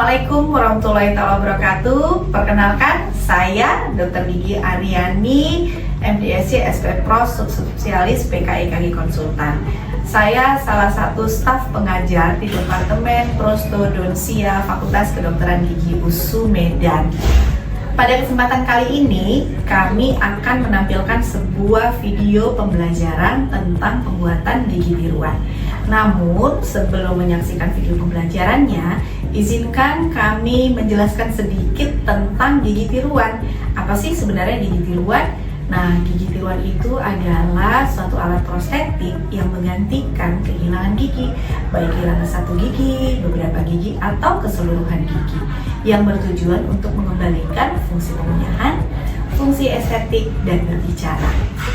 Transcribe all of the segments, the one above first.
Assalamualaikum warahmatullahi wabarakatuh. Perkenalkan, saya Dr. Gigi Aryani, MDSC SP Pro Subspesialis PKI Kaki Konsultan. Saya salah satu staf pengajar di Departemen Prostodonsia Fakultas Kedokteran Gigi USU Medan. Pada kesempatan kali ini, kami akan menampilkan sebuah video pembelajaran tentang pembuatan gigi tiruan. Namun, sebelum menyaksikan video pembelajarannya, izinkan kami menjelaskan sedikit tentang gigi tiruan. Apa sih sebenarnya gigi tiruan? Nah, gigi tiruan itu adalah suatu alat prostetik yang menggantikan kehilangan gigi, baik kehilangan satu gigi, beberapa gigi, atau keseluruhan gigi, yang bertujuan untuk mengembalikan fungsi pengunyahan, fungsi estetik, dan berbicara.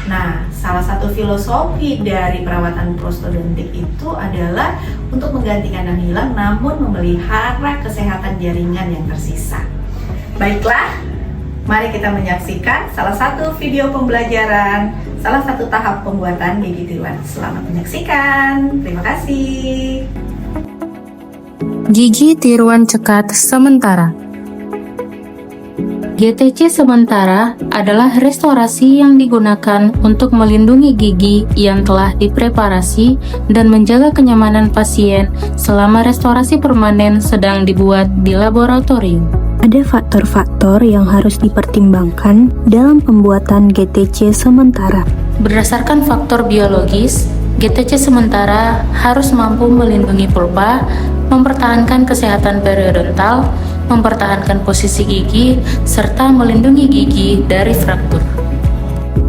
Nah, salah satu filosofi dari perawatan prostodontik itu adalah untuk menggantikan yang hilang namun memelihara kesehatan jaringan yang tersisa. Baiklah, mari kita menyaksikan salah satu video pembelajaran, salah satu tahap pembuatan gigi tiruan. Selamat menyaksikan, terima kasih. Gigi tiruan cekat sementara. GTC sementara adalah restorasi yang digunakan untuk melindungi gigi yang telah dipreparasi dan menjaga kenyamanan pasien selama restorasi permanen sedang dibuat di laboratorium. Ada faktor-faktor yang harus dipertimbangkan dalam pembuatan GTC sementara. Berdasarkan faktor biologis, GTC sementara harus mampu melindungi pulpa, mempertahankan kesehatan periodontal, mempertahankan posisi gigi, serta melindungi gigi dari fraktur.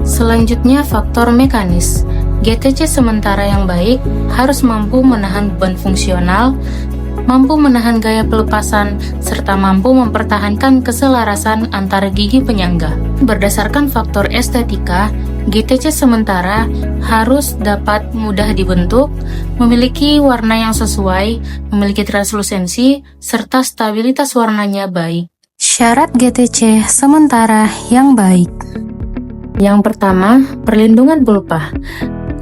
Selanjutnya, faktor mekanis. GTC sementara yang baik harus mampu menahan beban fungsional, mampu menahan gaya pelepasan, serta mampu mempertahankan keselarasan antara gigi penyangga. Berdasarkan faktor estetika, GTC sementara harus dapat mudah dibentuk, memiliki warna yang sesuai, memiliki translusensi, serta stabilitas warnanya baik. Syarat GTC sementara yang baik. Yang pertama, perlindungan pulpa,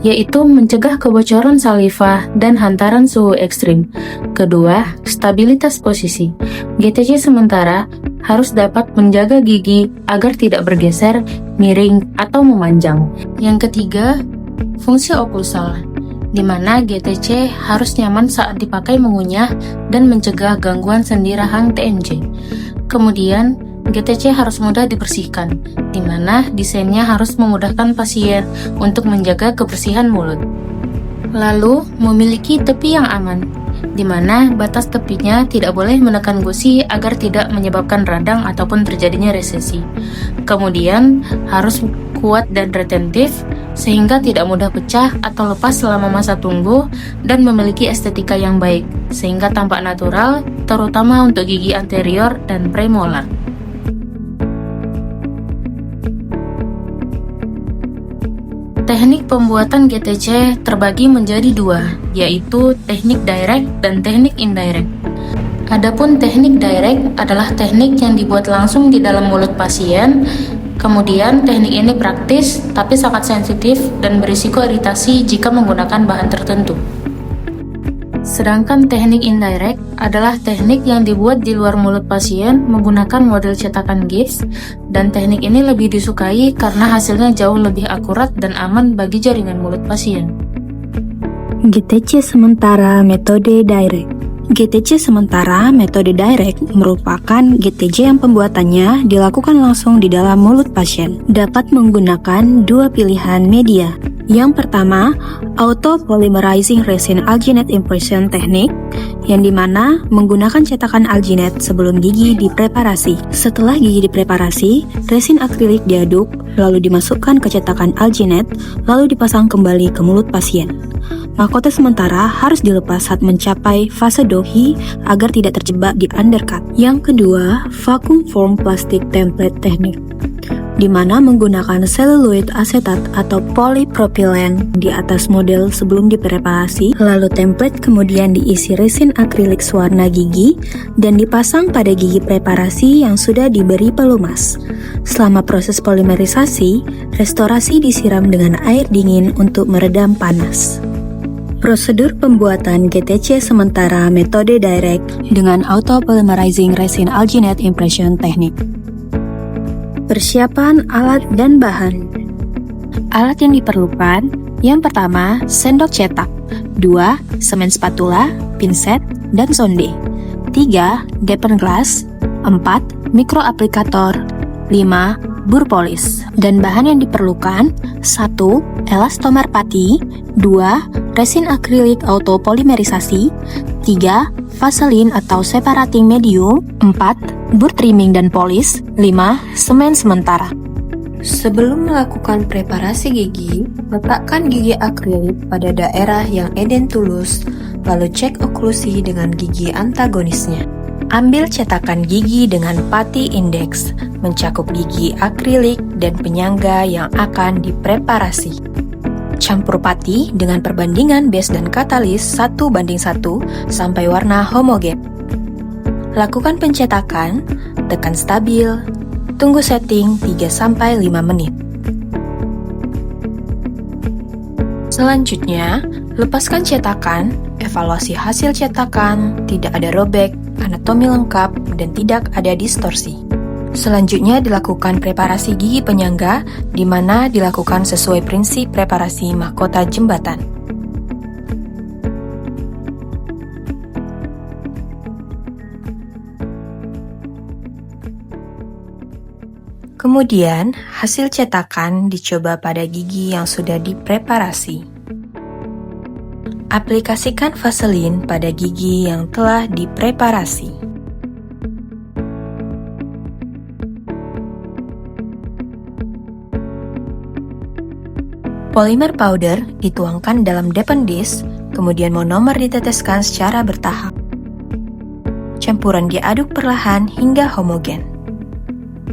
yaitu mencegah kebocoran saliva dan hantaran suhu ekstrim. Kedua, stabilitas posisi. GTC sementara harus dapat menjaga gigi agar tidak bergeser, miring, atau memanjang. Yang ketiga, fungsi oklusal, di mana GTC harus nyaman saat dipakai mengunyah dan mencegah gangguan sendi rahang TNJ. Kemudian, GTC harus mudah dibersihkan, di mana desainnya harus memudahkan pasien untuk menjaga kebersihan mulut. Lalu, memiliki tepi yang aman, di mana batas tepinya tidak boleh menekan gusi agar tidak menyebabkan radang ataupun terjadinya resesi. Kemudian, harus kuat dan retentif, sehingga tidak mudah pecah atau lepas selama masa tunggu, dan memiliki estetika yang baik, sehingga tampak natural, terutama untuk gigi anterior dan premolar. Teknik pembuatan GTC terbagi menjadi dua, yaitu teknik direct dan teknik indirect. Adapun teknik direct adalah teknik yang dibuat langsung di dalam mulut pasien. Kemudian teknik ini praktis tapi sangat sensitif dan berisiko iritasi jika menggunakan bahan tertentu. Sedangkan teknik indirect adalah teknik yang dibuat di luar mulut pasien menggunakan model cetakan gips, dan teknik ini lebih disukai karena hasilnya jauh lebih akurat dan aman bagi jaringan mulut pasien. GTC sementara metode direct. GTC sementara metode direct merupakan GTC yang pembuatannya dilakukan langsung di dalam mulut pasien. Dapat menggunakan dua pilihan media. Yang pertama, Auto Polymerizing Resin Alginate Impression Technique, yang dimana menggunakan cetakan alginate sebelum gigi dipreparasi. Setelah gigi dipreparasi, resin akrilik diaduk, lalu dimasukkan ke cetakan alginate, lalu dipasang kembali ke mulut pasien. Mahkota sementara harus dilepas saat mencapai fase dohi agar tidak terjebak di undercut. Yang kedua, Vacuum Form Plastic Template Technique, di mana menggunakan seluloid asetat atau polipropilen di atas model sebelum dipreparasi, lalu template kemudian diisi resin akrilik sewarna gigi dan dipasang pada gigi preparasi yang sudah diberi pelumas. Selama proses polimerisasi, restorasi disiram dengan air dingin untuk meredam panas. Prosedur pembuatan GTC sementara metode direct dengan auto polymerizing resin alginate impression teknik. Persiapan alat dan bahan. Alat yang diperlukan, yang pertama, sendok cetak, 2, semen spatula, pinset, dan sonde, 3, deepen glass, 4, mikroaplikator, 5, bur polis. Dan bahan yang diperlukan, 1, elastomer putty, 2, resin akrilik auto polimerisasi, 3, vaselin atau separating medium, 4, bur trimming dan polis, 5, semen sementara. Sebelum melakukan preparasi gigi, letakkan gigi akrilik pada daerah yang edentulus, lalu cek oklusi dengan gigi antagonisnya. Ambil cetakan gigi dengan putty index, mencakup gigi akrilik dan penyangga yang akan dipreparasi. Campur putty dengan perbandingan base dan katalis 1:1 sampai warna homogen. Lakukan pencetakan, tekan stabil, tunggu setting 3-5 menit. Selanjutnya, lepaskan cetakan, evaluasi hasil cetakan, tidak ada robek, anatomi lengkap, dan tidak ada distorsi. Selanjutnya dilakukan preparasi gigi penyangga, di mana dilakukan sesuai prinsip preparasi mahkota jembatan. Kemudian, hasil cetakan dicoba pada gigi yang sudah dipreparasi. Aplikasikan vaselin pada gigi yang telah dipreparasi. Polymer powder dituangkan dalam deepen dish, kemudian monomer diteteskan secara bertahap. Campuran diaduk perlahan hingga homogen.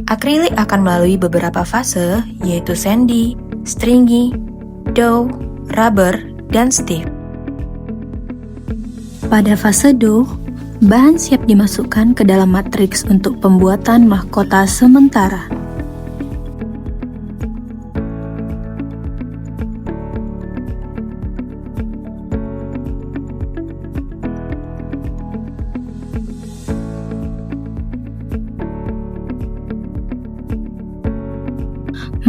Akrilik akan melalui beberapa fase, yaitu sandy, stringy, dough, rubber, dan stiff. Pada fase dough, bahan siap dimasukkan ke dalam matriks untuk pembuatan mahkota sementara.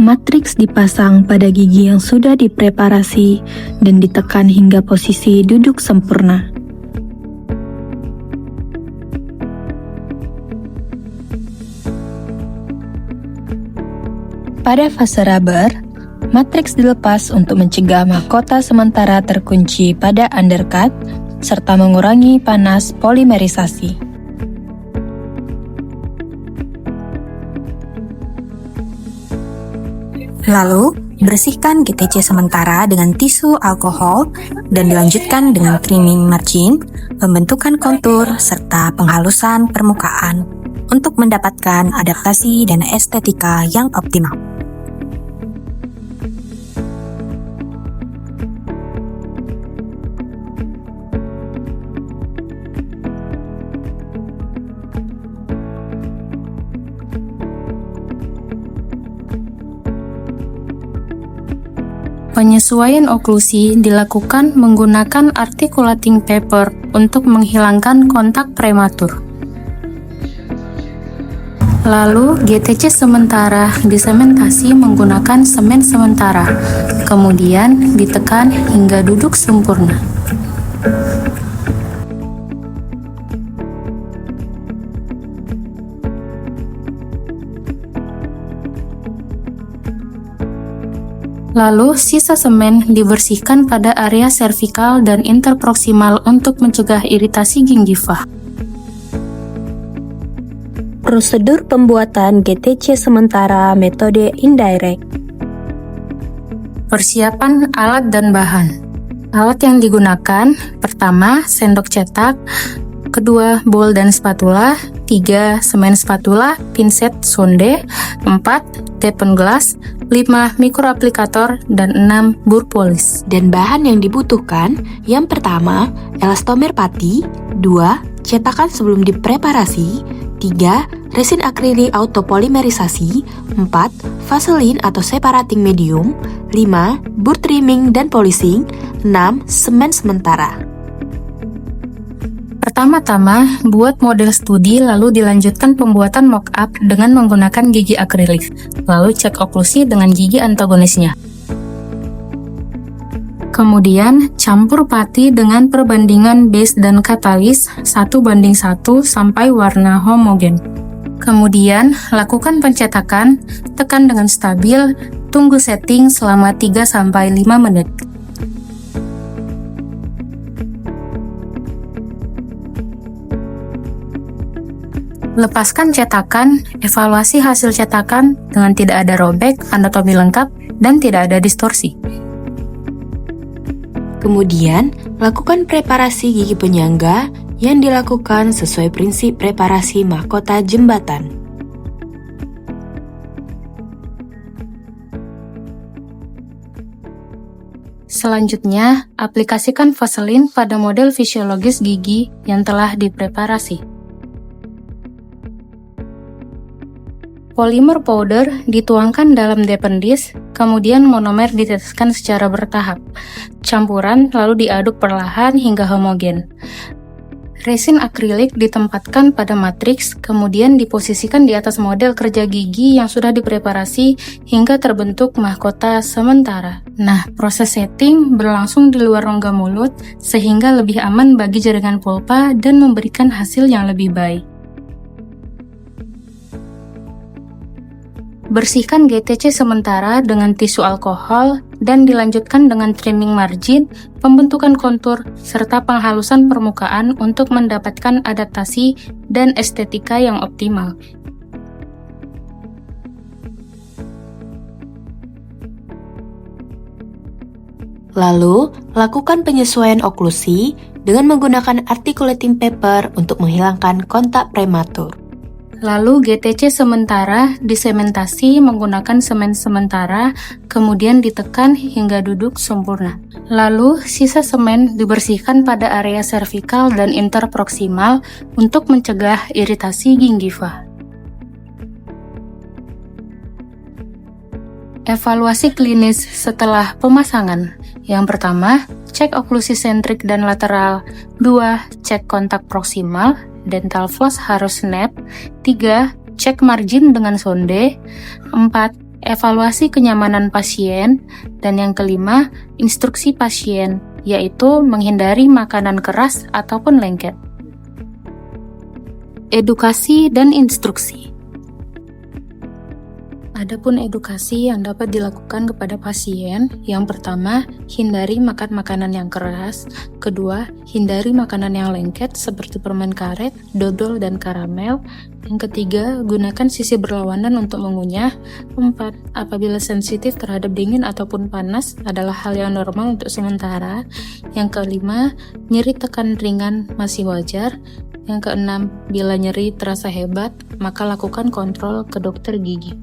Matriks dipasang pada gigi yang sudah dipreparasi dan ditekan hingga posisi duduk sempurna. Pada fase rubber, matriks dilepas untuk mencegah mahkota sementara terkunci pada undercut serta mengurangi panas polimerisasi. Lalu, bersihkan GTC sementara dengan tisu alkohol dan dilanjutkan dengan trimming margin, pembentukan kontur, serta penghalusan permukaan untuk mendapatkan adaptasi dan estetika yang optimal. Penyesuaian oklusi dilakukan menggunakan articulating paper untuk menghilangkan kontak prematur. Lalu, GTC sementara disementasi menggunakan semen sementara, kemudian ditekan hingga duduk sempurna. Lalu, sisa semen dibersihkan pada area servikal dan interproksimal untuk mencegah iritasi gingiva. Prosedur pembuatan GTC sementara metode indirect. Persiapan alat dan bahan. Alat yang digunakan, pertama, sendok cetak, kedua, bowl dan spatula, 3, semen spatula, pinset, sonde, 4, deepen glass, 5, mikroaplikator, dan 6, bur polis. Dan bahan yang dibutuhkan, yang pertama, elastomer putty, 2, cetakan sebelum dipreparasi, 3. Resin akrilik autopolimerisasi. 4. Vaseline atau separating medium. 5. Board trimming dan polishing. 6. Semen sementara. Pertama-tama, buat model studi lalu dilanjutkan pembuatan mock-up dengan menggunakan gigi akrilik, lalu cek oklusi dengan gigi antagonisnya. Kemudian, campur pati dengan perbandingan base dan katalis 1:1 sampai warna homogen. Kemudian, lakukan pencetakan, tekan dengan stabil, tunggu setting selama 3-5 menit. Lepaskan cetakan, evaluasi hasil cetakan dengan tidak ada robek, anatomi lengkap, dan tidak ada distorsi. Kemudian, lakukan preparasi gigi penyangga yang dilakukan sesuai prinsip preparasi mahkota jembatan. Selanjutnya, aplikasikan Vaseline pada model fisiologis gigi yang telah dipreparasi. Polimer powder dituangkan dalam deepen dish, kemudian monomer diteteskan secara bertahap. Campuran lalu diaduk perlahan hingga homogen. Resin akrilik ditempatkan pada matriks, kemudian diposisikan di atas model kerja gigi yang sudah dipreparasi hingga terbentuk mahkota sementara. Nah, proses setting berlangsung di luar rongga mulut, sehingga lebih aman bagi jaringan pulpa dan memberikan hasil yang lebih baik. Bersihkan GTC sementara dengan tisu alkohol dan dilanjutkan dengan trimming margin, pembentukan kontur, serta penghalusan permukaan untuk mendapatkan adaptasi dan estetika yang optimal. Lalu, lakukan penyesuaian oklusi dengan menggunakan articulating paper untuk menghilangkan kontak prematur. Lalu GTC sementara disementasi menggunakan semen sementara, kemudian ditekan hingga duduk sempurna. Lalu sisa semen dibersihkan pada area servikal dan interproksimal untuk mencegah iritasi gingiva. Evaluasi klinis setelah pemasangan. Yang pertama, cek oklusi sentrik dan lateral. 2. Cek kontak proksimal. Dental floss harus snap. 3. Cek margin dengan sonde. 4. Evaluasi kenyamanan pasien. Dan yang kelima, instruksi pasien, yaitu menghindari makanan keras ataupun lengket. Edukasi dan instruksi. Adapun edukasi yang dapat dilakukan kepada pasien, yang pertama, hindari makan makanan yang keras. Kedua, hindari makanan yang lengket seperti permen karet, dodol, dan karamel. Yang ketiga, gunakan sisi berlawanan untuk mengunyah. 4. Apabila sensitif terhadap dingin ataupun panas adalah hal yang normal untuk sementara. Yang kelima, nyeri tekan ringan masih wajar. Yang keenam, bila nyeri terasa hebat, maka lakukan kontrol ke dokter gigi.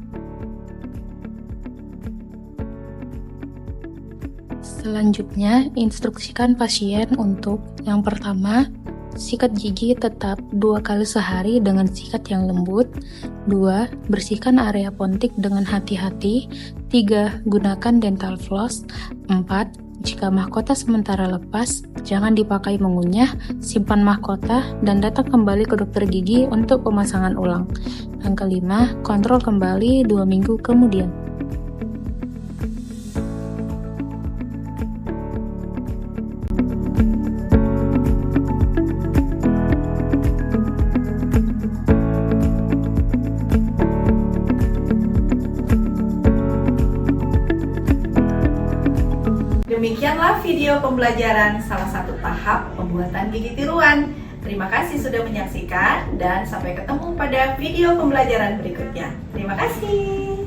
Selanjutnya, instruksikan pasien untuk yang pertama, sikat gigi tetap 2 kali sehari dengan sikat yang lembut. 2. Bersihkan area pontik dengan hati-hati. 3. Gunakan dental floss. 4. Jika mahkota sementara lepas, jangan dipakai mengunyah, simpan mahkota, dan datang kembali ke dokter gigi untuk pemasangan ulang. Yang kelima, kontrol kembali 2 minggu kemudian. Demikianlah video pembelajaran salah satu tahap pembuatan gigi tiruan. Terima kasih sudah menyaksikan dan sampai ketemu pada video pembelajaran berikutnya. Terima kasih.